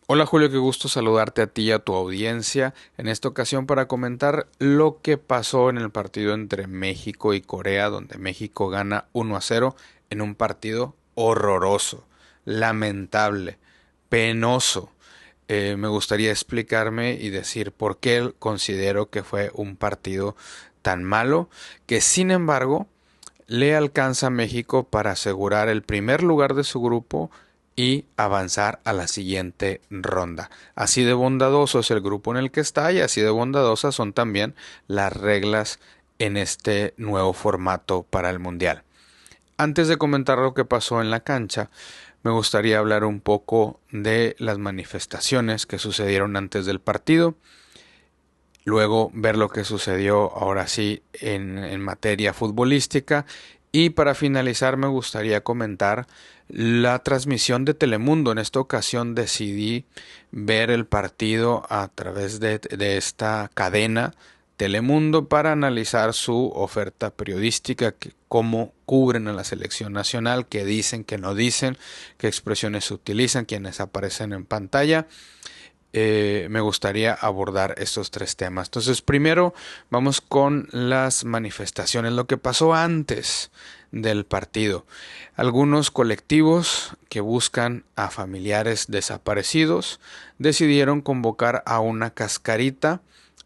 Hola Julio, qué gusto saludarte a ti y a tu audiencia en esta ocasión para comentar lo que pasó en el partido entre México y Corea, donde México gana 1-0 en un partido horroroso, lamentable, penoso. Me gustaría explicarme y decir por qué considero que fue un partido tan malo, que sin embargo le alcanza a México para asegurar el primer lugar de su grupo y avanzar a la siguiente ronda. Así de bondadoso es el grupo en el que está y así de bondadosas son también las reglas en este nuevo formato para el Mundial. Antes de comentar lo que pasó en la cancha, me gustaría hablar un poco de las manifestaciones que sucedieron antes del partido, luego ver lo que sucedió ahora sí en materia futbolística y para finalizar me gustaría comentar la transmisión de Telemundo. En esta ocasión decidí ver el partido a través de esta cadena Telemundo para analizar su oferta periodística, cómo cubren a la selección nacional, qué dicen, qué no dicen, qué expresiones se utilizan, quiénes aparecen en pantalla. Me gustaría abordar estos tres temas. Entonces, primero vamos con las manifestaciones, lo que pasó antes del partido. Algunos colectivos que buscan a familiares desaparecidos decidieron convocar a una cascarita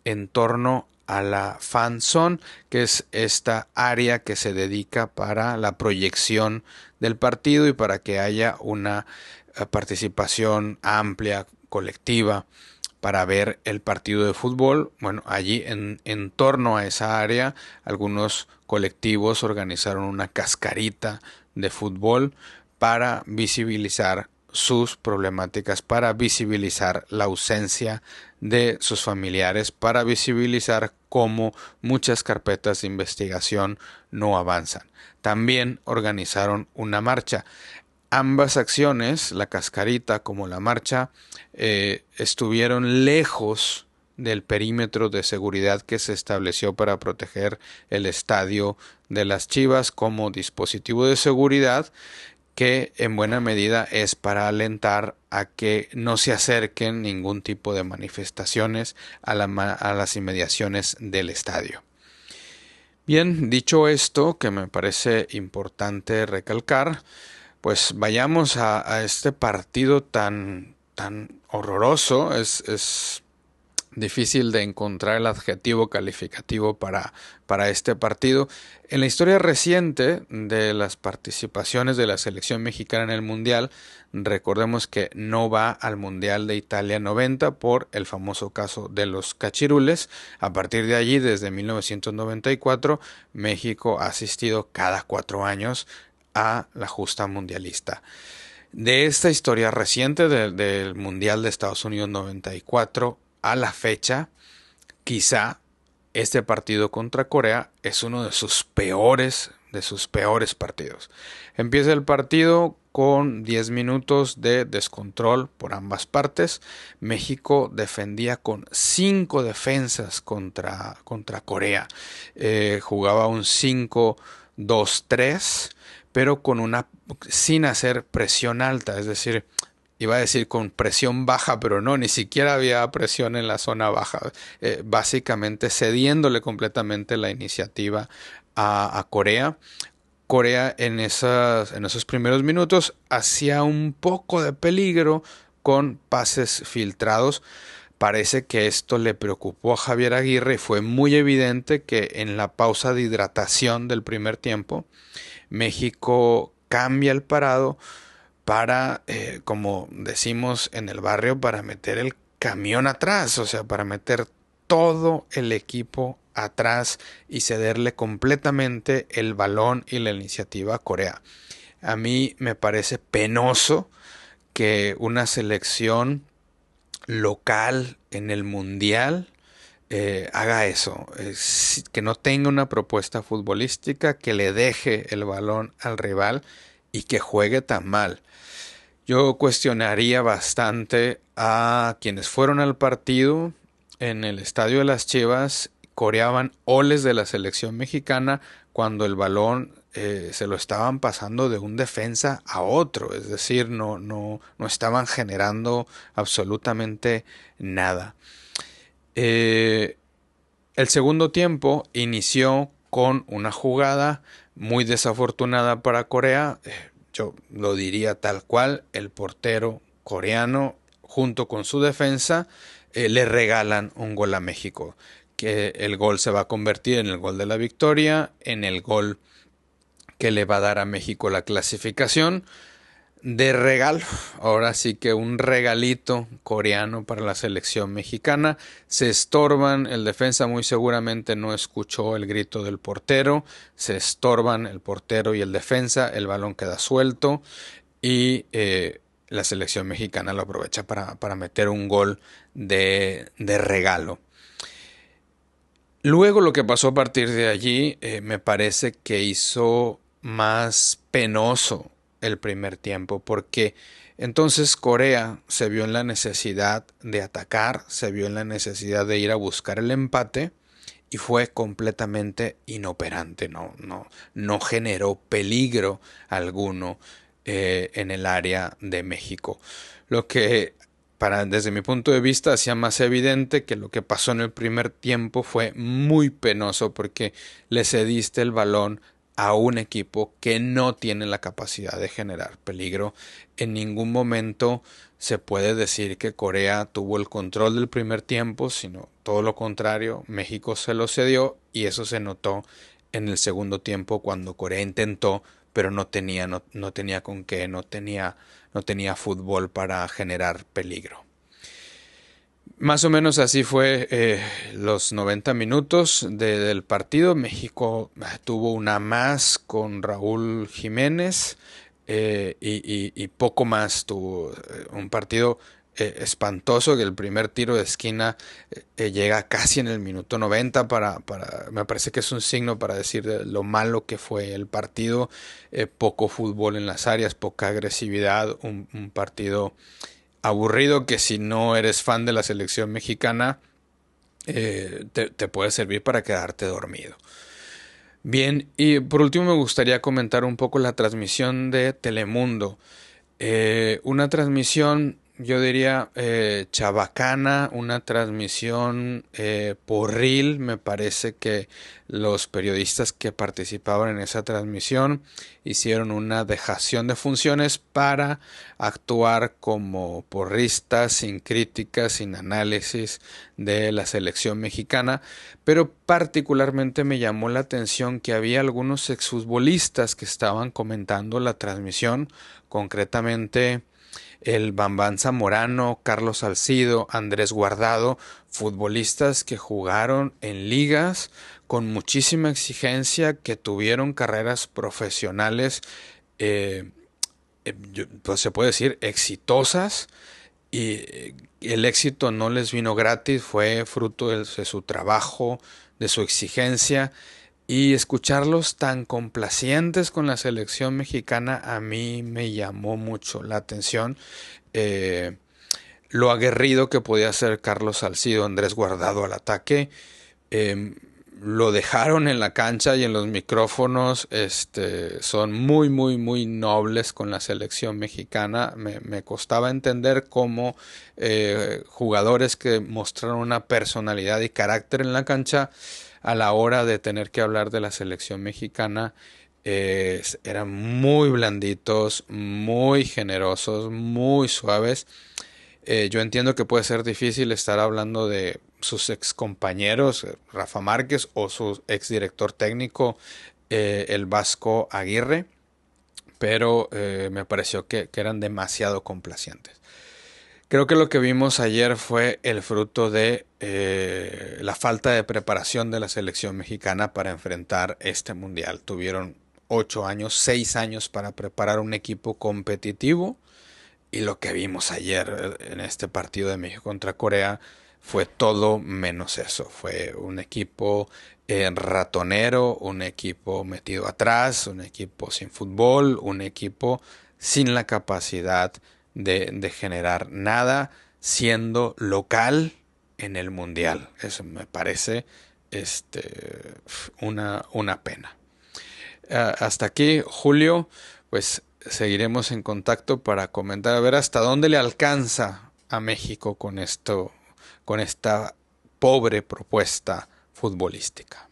en torno a la fan zone, que es esta área que se dedica para la proyección del partido y para que haya una participación amplia, colectiva, para ver el partido de fútbol. Bueno, allí en torno a esa área, algunos colectivos organizaron una cascarita de fútbol para visibilizar sus problemáticas, para visibilizar la ausencia de sus familiares, para visibilizar cómo muchas carpetas de investigación no avanzan. También organizaron una marcha. Ambas acciones, la cascarita como la marcha, estuvieron lejos del perímetro de seguridad que se estableció para proteger el estadio de las Chivas como dispositivo de seguridad, que en buena medida es para alentar a que no se acerquen ningún tipo de manifestaciones a las inmediaciones del estadio. Bien, dicho esto, que me parece importante recalcar, pues vayamos a este partido tan horroroso. Es difícil de encontrar el adjetivo calificativo para este partido. En la historia reciente de las participaciones de la selección mexicana en el Mundial, recordemos que no va al Mundial de Italia 90 por el famoso caso de los cachirules. A partir de allí, desde 1994, México ha asistido cada 4 años a la justa mundialista. De esta historia reciente del Mundial de Estados Unidos 94 a la fecha, quizá este partido contra Corea es uno de sus peores partidos. Empieza el partido con 10 minutos de descontrol por ambas partes. México defendía con 5 defensas contra Corea. Jugaba un 5-2-3, pero sin hacer presión alta, es decir, iba a decir con presión baja, pero no, ni siquiera había presión en la zona baja. Básicamente cediéndole completamente la iniciativa a Corea. Corea en esos primeros minutos hacía un poco de peligro con pases filtrados. Parece que esto le preocupó a Javier Aguirre y fue muy evidente que en la pausa de hidratación del primer tiempo, México cambia el parado para, como decimos en el barrio, para meter el camión atrás, o sea, para meter todo el equipo atrás y cederle completamente el balón y la iniciativa a Corea. A mí me parece penoso que una selección local en el mundial haga eso, que no tenga una propuesta futbolística, que le deje el balón al rival y que juegue tan mal. Yo cuestionaría bastante a quienes fueron al partido en el estadio de las Chivas, coreaban oles de la selección mexicana cuando el balón se lo estaban pasando de un defensa a otro, es decir, no estaban generando absolutamente nada. Eh, el segundo tiempo inició con una jugada muy desafortunada para Corea. Yo lo diría tal cual, el portero coreano junto con su defensa le regalan un gol a México, que el gol se va a convertir en el gol de la victoria, en el gol que le va a dar a México la clasificación de regalo. Ahora sí que un regalito coreano para la selección mexicana. Se estorban, el defensa muy seguramente no escuchó el grito del portero. Se estorban el portero y el defensa, el balón queda suelto y la selección mexicana lo aprovecha para meter un gol de regalo. Luego lo que pasó a partir de allí me parece que hizo más penoso el primer tiempo porque entonces Corea se vio en la necesidad de atacar, se vio en la necesidad de ir a buscar el empate y fue completamente inoperante, no generó peligro alguno en el área de México. Lo que desde mi punto de vista hacía más evidente que lo que pasó en el primer tiempo fue muy penoso porque le cediste el balón a un equipo que no tiene la capacidad de generar peligro. En ningún momento se puede decir que Corea tuvo el control del primer tiempo, sino todo lo contrario, México se lo cedió y eso se notó en el segundo tiempo cuando Corea intentó, pero no tenía con qué, no tenía fútbol para generar peligro. Más o menos así fue los 90 minutos del partido. México tuvo una más con Raúl Jiménez y poco más. Tuvo un partido espantoso que el primer tiro de esquina llega casi en el minuto 90 me parece que es un signo para decir de lo malo que fue el partido. Poco fútbol en las áreas, poca agresividad, un partido aburrido que si no eres fan de la selección mexicana te puede servir para quedarte dormido. Bien, y por último me gustaría comentar un poco la transmisión de Telemundo. Una transmisión, yo diría, chabacana, una transmisión porril. Me parece que los periodistas que participaban en esa transmisión hicieron una dejación de funciones para actuar como porristas, sin críticas, sin análisis de la selección mexicana, pero particularmente me llamó la atención que había algunos exfutbolistas que estaban comentando la transmisión, concretamente el Bambán Zamorano, Carlos Salcido, Andrés Guardado, futbolistas que jugaron en ligas con muchísima exigencia, que tuvieron carreras profesionales, eh, pues se puede decir exitosas, y el éxito no les vino gratis, fue fruto de su trabajo, de su exigencia, y escucharlos tan complacientes con la selección mexicana a mí me llamó mucho la atención. Eh, lo aguerrido que podía ser Carlos Salcido, Andrés Guardado al ataque. eh, lo dejaron en la cancha y en los micrófonos. Son muy nobles con la selección mexicana. Me costaba entender cómo jugadores que mostraron una personalidad y carácter en la cancha a la hora de tener que hablar de la selección mexicana eran muy blanditos, muy generosos, muy suaves. Yo entiendo que puede ser difícil estar hablando de sus ex compañeros, Rafa Márquez, o su ex director técnico, el Vasco Aguirre, pero me pareció que eran demasiado complacientes. Creo que lo que vimos ayer fue el fruto de la falta de preparación de la selección mexicana para enfrentar este mundial. Tuvieron 8 años, 6 años para preparar un equipo competitivo y lo que vimos ayer en este partido de México contra Corea fue todo menos eso. Fue un equipo ratonero, un equipo metido atrás, un equipo sin fútbol, un equipo sin la capacidad de generar nada, siendo local en el mundial. Eso me parece una pena. Hasta aquí, Julio, pues seguiremos en contacto para comentar a ver hasta dónde le alcanza a México con esto, con esta pobre propuesta futbolística.